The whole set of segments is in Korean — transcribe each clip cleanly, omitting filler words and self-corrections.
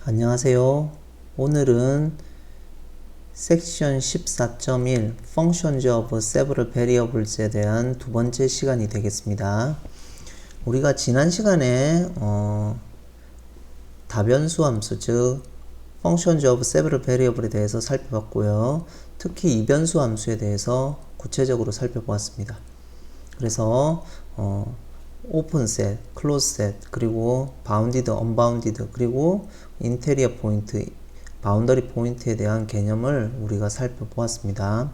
안녕하세요. 오늘은 섹션 14.1 Functions of Several Variables에 대한 두 번째 시간이 되겠습니다. 우리가 지난 시간에 다변수 함수 즉 Functions of Several Variable에 대해서 살펴봤고요. 특히 이변수 함수에 대해서 구체적으로 살펴보았습니다. 그래서 오픈 셋, 클로즈 셋, 그리고 바운디드, 언바운디드, 그리고 인테리어 포인트, 바운더리 포인트에 대한 개념을 우리가 살펴보았습니다.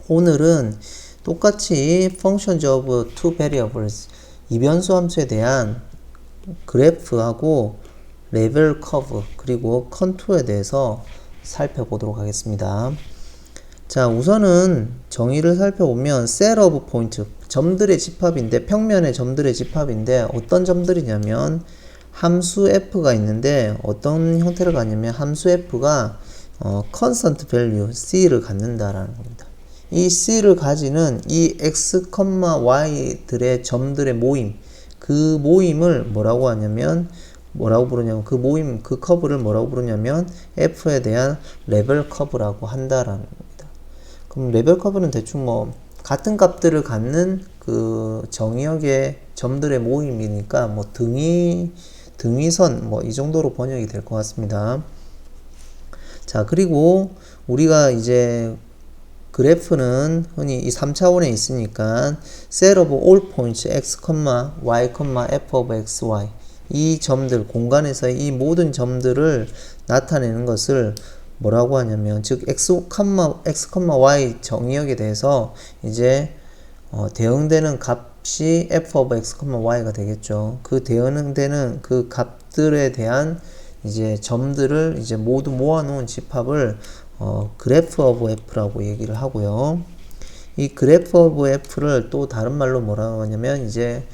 오늘은 똑같이 functions of two variables, 이변수 함수에 대한 그래프하고 레벨 커브, 그리고 컨투어에 대해서 살펴보도록 하겠습니다. 자, 우선은 정의를 살펴보면 set of point, 점들의 집합인데, 평면의 점들의 집합인데 어떤 점들이냐면 함수 f가 있는데 어떤 형태를 갖냐면 함수 f가 constant value c를 갖는다라는 겁니다. 이 c를 가지는 이 x, y들의 점들의 모임, 그 모임을 뭐라고 하냐면 그 모임, 그 커브를 뭐라고 부르냐면 f에 대한 레벨 커브라고 한다라는 겁니다. 그럼 레벨 커브는 대충 같은 값들을 갖는 그 정의역의 점들의 모임이니까 등위선 이 정도로 번역이 될 것 같습니다. 자, 그리고 우리가 이제 그래프는 흔히 이 3차원에 있으니까 set of all points x, y, f of x, y 이 점들, 공간에서의 이 모든 점들을 나타내는 것을 뭐라고 하냐면 즉 x, y 정의역에 대해서 이제 대응되는 값이 f of x, y가 되겠죠. 그 대응되는 그 값들에 대한 이제 점들을 이제 모두 모아놓은 집합을 그래프 오브 f라고 얘기를 하고요. 이 그래프 오브 f를 또 다른 말로 뭐라고 하냐면 이제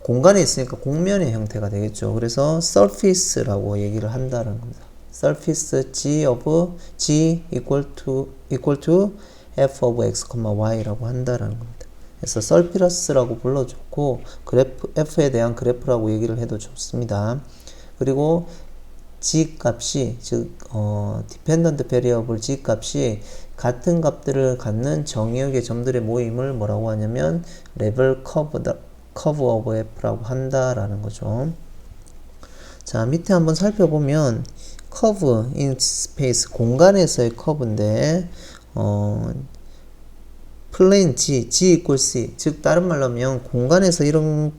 공간에 있으니까 공면의 형태가 되겠죠. 그래서 surface라고 얘기를 한다는 겁니다. surface g equal to f of x, y라고 한다라는 겁니다. 그래서 surface라고 불러줬고 f에 대한 그래프라고 얘기를 해도 좋습니다. 그리고 g 값이 즉 dependent variable g 값이 같은 값들을 갖는 정의역의 점들의 모임을 뭐라고 하냐면 level curve of f라고 한다라는 거죠. 자, 밑에 한번 살펴보면 curve in space, 공간에서의 커브인데 plane g equal c, 즉 다른 말로 하면 공간에서 이런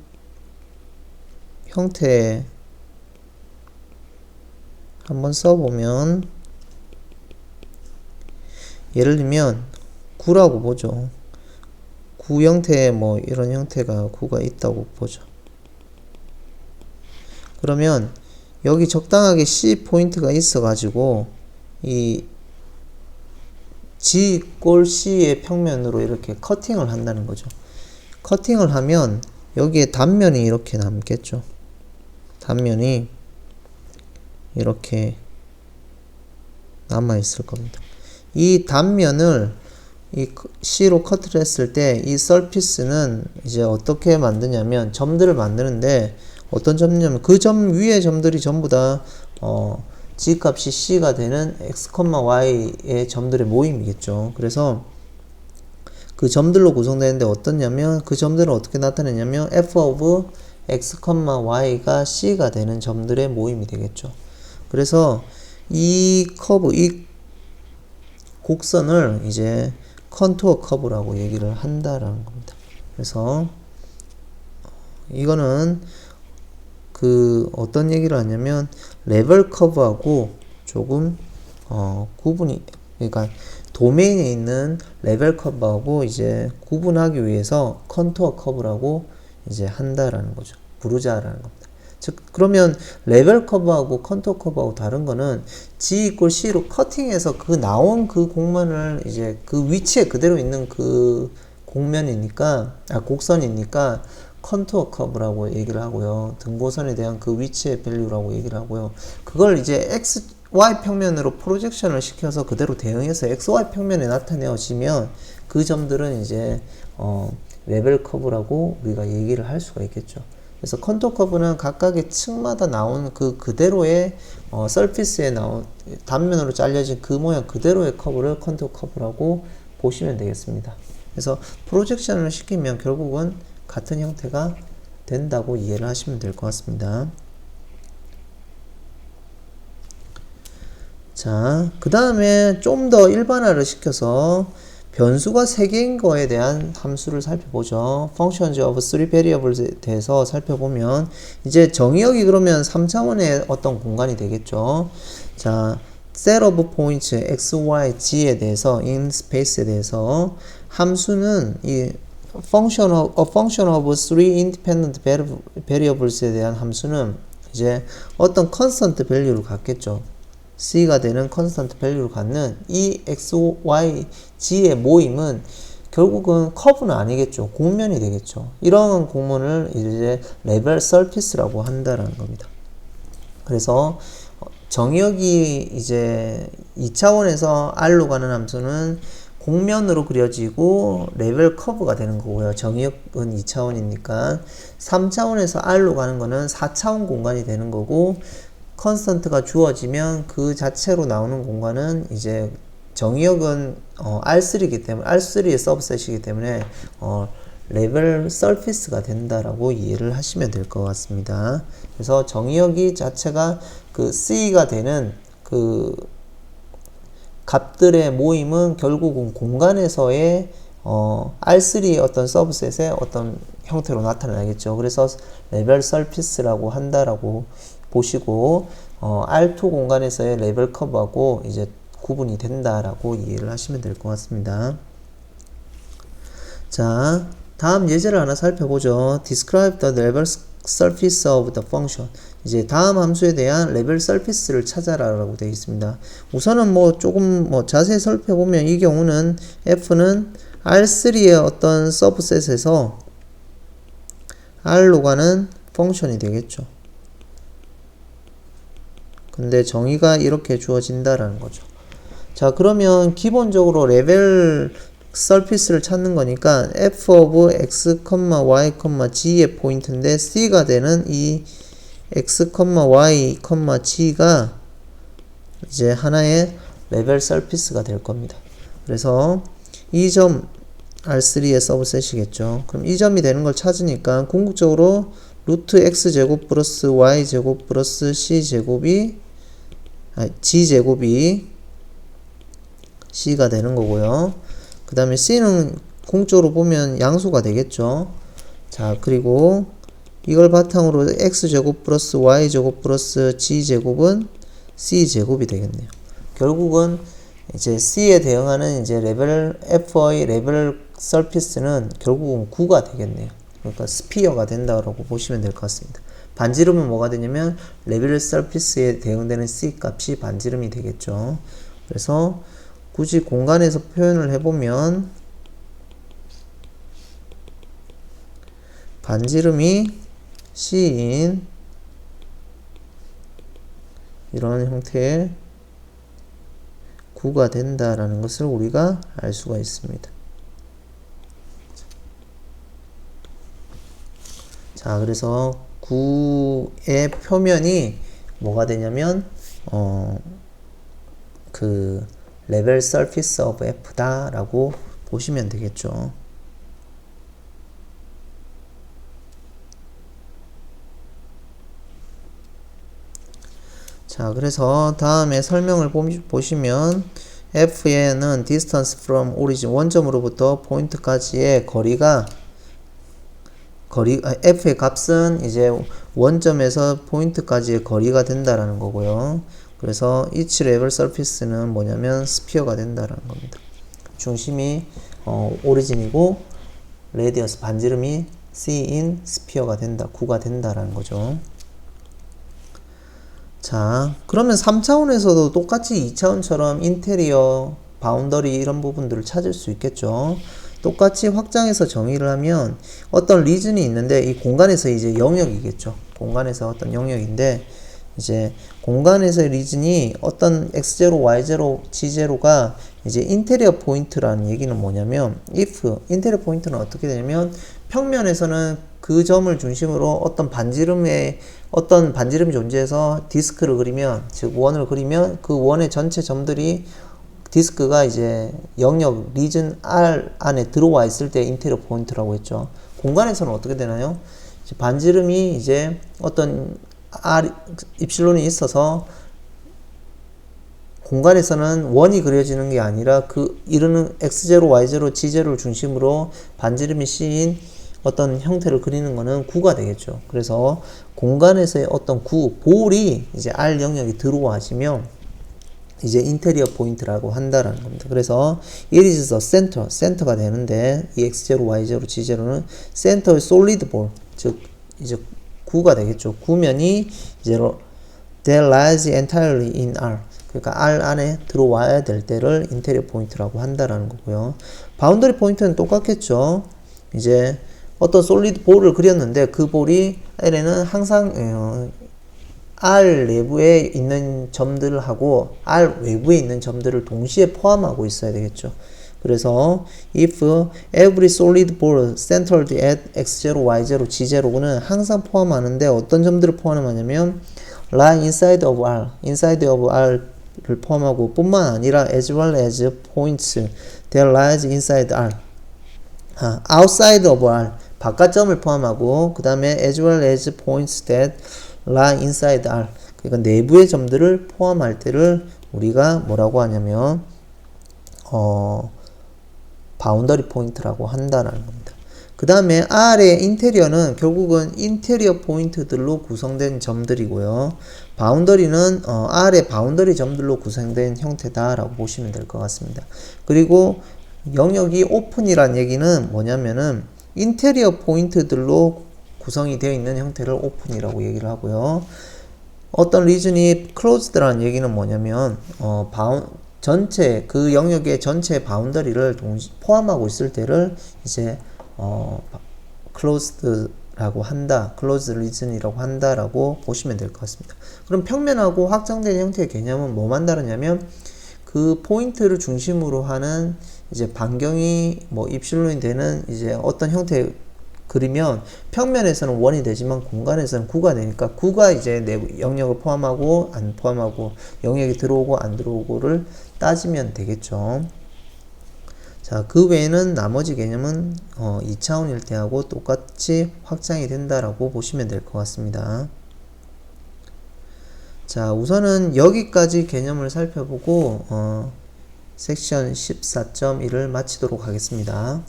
형태 한번 써보면 예를 들면 구라고 보죠. 구 형태의 이런 형태가 구가 있다고 보죠. 그러면 여기 적당하게 C 포인트가 있어 가지고 이 G 골 C의 평면으로 이렇게 커팅을 한다는 거죠. 커팅을 하면 여기에 단면이 이렇게 남겠죠. 단면이 이렇게 남아 있을 겁니다. 이 단면을 이 C로 커트를 했을 때 이 서피스는 이제 어떻게 만드냐면 점들을 만드는데 어떤 점이냐면 그 점 위의 점들이 전부 다 g 값이 c가 되는 x, y의 점들의 모임이겠죠. 그래서 그 점들로 구성되는데 어떻냐면 그 점들을 어떻게 나타내냐면 f of x, y가 c가 되는 점들의 모임이 되겠죠. 그래서 이 커브, 이 곡선을 이제 컨투어 커브라고 얘기를 한다라는 겁니다. 그래서 이거는 어떤 얘기를 하냐면 레벨 커브하고 조금 구분이, 그러니까 도메인에 있는 레벨 커브하고 이제 구분하기 위해서 컨투어 커브라고 이제 한다라는 거죠. 부르자라는 겁니다. 즉 그러면 레벨 커브하고 컨투어 커브하고 다른 거는 G equal C로 커팅해서 그 나온 그 공면을 이제 그 위치에 그대로 있는 그 곡선이니까 컨투어 커브라고 얘기를 하고요. 등보선에 대한 그 위치의 밸류라고 얘기를 하고요. 그걸 이제 x, y 평면으로 프로젝션을 시켜서 그대로 대응해서 x, y 평면에 나타내어지면 그 점들은 이제 레벨 커브라고 우리가 얘기를 할 수가 있겠죠. 그래서 컨투어 커브는 각각의 층마다 나온 그대로의 서피스에 나온 단면으로 잘려진 그 모양 그대로의 커브를 컨투어 커브라고 보시면 되겠습니다. 그래서 프로젝션을 시키면 결국은 같은 형태가 된다고 이해를 하시면 될 것 같습니다. 자, 그 다음에 좀 더 일반화를 시켜서 변수가 3개인 거에 대한 함수를 살펴보죠. Functions of 3 variables에 대해서 살펴보면 이제 정의역이 그러면 3차원의 어떤 공간이 되겠죠. 자, set of points x, y, g에 대해서 in space에 대해서 함수는 이 function of 3 independent variables에 대한 함수는 이제 어떤 constant value를 갖겠죠. c가 되는 컨스턴트 밸류를 갖는 이 x, y, g의 모임은 결국은 커브는 아니겠죠. 곡면이 되겠죠. 이런 곡면을 이제 레벨 서피스라고 한다라는 겁니다. 그래서 정의역이 이제 2차원에서 R로 가는 함수는 곡면으로 그려지고 레벨 커브가 되는 거고요. 정의역은 2차원이니까 3차원에서 R로 가는 거는 4차원 공간이 되는 거고 컨스턴트가 주어지면 그 자체로 나오는 공간은 이제 정의역은 R3이기 때문에 R3의 서브셋이기 때문에 레벨 서피스가 된다라고 이해를 하시면 될 것 같습니다. 그래서 정의역이 자체가 그 C가 되는 그 값들의 모임은 결국은 공간에서의 R3의 어떤 서브셋의 어떤 형태로 나타나겠죠. 그래서 레벨 서피스라고 한다라고 보시고 R2 공간에서의 레벨 커브하고 이제 구분이 된다라고 이해를 하시면 될 것 같습니다. 자, 다음 예제를 하나 살펴보죠. Describe the level surface of the function. 이제 다음 함수에 대한 레벨 서피스를 찾아라라고 되어 있습니다. 우선은 조금 자세히 살펴보면 이 경우는 F는 R3의 어떤 서브셋에서 R로 가는 펑션이 되겠죠. 근데 정의가 이렇게 주어진다라는 거죠. 자, 그러면 기본적으로 레벨 서피스를 찾는 거니까 f of x, y, g의 포인트인데 c가 되는 이 x, y, g가 이제 하나의 레벨 서피스가 될 겁니다. 그래서 이 점 R3의 서브셋이겠죠. 그럼 이 점이 되는 걸 찾으니까 궁극적으로 루트 x제곱 플러스 y제곱 플러스 g제곱이 c가 되는 거고요. 그 다음에 c는 궁극적으로 보면 양수가 되겠죠. 자, 그리고 이걸 바탕으로 x제곱 플러스 y제곱 플러스 g제곱은 c제곱이 되겠네요. 결국은 이제 c에 대응하는 이제 f의 레벨 서피스는 결국은 9가 되겠네요. 그러니까 스피어가 된다고 보시면 될 것 같습니다. 반지름은 뭐가 되냐면 레벨 서피스에 대응되는 c 값이 반지름이 되겠죠. 그래서 굳이 공간에서 표현을 해보면 반지름이 c인 이런 형태의 9가 된다라는 것을 우리가 알 수가 있습니다. 자, 그래서 9의 표면이 뭐가 되냐면 그 레벨 서피스 오브 F다 라고 보시면 되겠죠. 자, 그래서 다음에 설명을 보시면 F에는 distance from origin, 원점으로부터 포인트까지의 F의 값은 이제 원점에서 포인트까지의 거리가 된다라는 거고요. 그래서 each level surface는 뭐냐면 스피어가 된다라는 겁니다. 중심이 오리진이고 레디어스 반지름이 c인 스피어가 된다, 9가 된다라는 거죠. 자, 그러면 3차원에서도 똑같이 2차원처럼 인테리어, 바운더리 이런 부분들을 찾을 수 있겠죠. 똑같이 확장해서 정의를 하면 어떤 리즌이 있는데 이 공간에서 이제 영역이겠죠. 공간에서 어떤 영역인데 이제 공간에서의 리즌이 어떤 x0, y0, g0가 이제 인테리어 포인트라는 얘기는 뭐냐면 if 인테리어 포인트는 어떻게 되냐면 평면에서는 그 점을 중심으로 어떤 반지름이 존재해서 디스크를 그리면, 즉 원을 그리면 그 원의 전체 점들이 디스크가 이제 영역 리전 R 안에 들어와 있을 때 인테리어 포인트라고 했죠. 공간에서는 어떻게 되나요? 반지름이 이제 어떤 R, 입실론이 있어서 공간에서는 원이 그려지는 게 아니라 그 이르는 x0, y0, g0를 중심으로 반지름이 C인 어떤 형태를 그리는 거는 구가 되겠죠. 그래서 공간에서의 어떤 구, 볼이 이제 R 영역이 들어와지면 이제 인테리어 포인트라고 한다라는 겁니다. 그래서 it is the center, 센터가 되는데 이 x0, y0, g0는 센터의 solid ball, 즉 이제 구가 되겠죠. 구면이 이제 that lies entirely in R, 그러니까 R 안에 들어와야 될 때를 인테리어 포인트라고 한다라는 거고요. 바운더리 포인트는 똑같겠죠. 이제 어떤 솔리드 볼을 그렸는데 그 볼이 L에는 항상 R 내부에 있는 점들하고 R 외부에 있는 점들을 동시에 포함하고 있어야 되겠죠. 그래서 if every solid ball centered at x0, y0, g0는 항상 포함하는데 어떤 점들을 포함하냐면 lie inside of R, inside of R를 포함하고 뿐만 아니라 as well as points that lies inside R, outside of R, 바깥점을 포함하고 그 다음에 as well as points that lie inside R, 그러니까 내부의 점들을 포함할 때를 우리가 뭐라고 하냐면 바운더리 포인트라고 한다는 겁니다. 그 다음에 R의 인테리어는 결국은 인테리어 포인트들로 구성된 점들이고요. 바운더리는 R의 바운더리 점들로 구성된 형태다라고 보시면 될 것 같습니다. 그리고 영역이 오픈이란 얘기는 뭐냐면은 인테리어 포인트들로 구성이 되어 있는 형태를 오픈이라고 얘기를 하고요. 어떤 리즌이 closed라는 얘기는 뭐냐면 전체 그 영역의 전체 바운더리를 포함하고 있을 때를 이제 closed라고 한다, closed region이라고 한다라고 보시면 될 것 같습니다. 그럼 평면하고 확장된 형태의 개념은 뭐만 다르냐면 그 포인트를 중심으로 하는 이제 반경이 뭐 입실론이 되는 이제 어떤 형태의 그리면 평면에서는 원이 되지만 공간에서는 구가 되니까 구가 이제 내부 영역을 포함하고 안 포함하고 영역이 들어오고 안 들어오고를 따지면 되겠죠. 자, 그 외에는 나머지 개념은 2차원일 때하고 똑같이 확장이 된다라고 보시면 될 것 같습니다. 자, 우선은 여기까지 개념을 살펴보고 섹션 14.1을 마치도록 하겠습니다.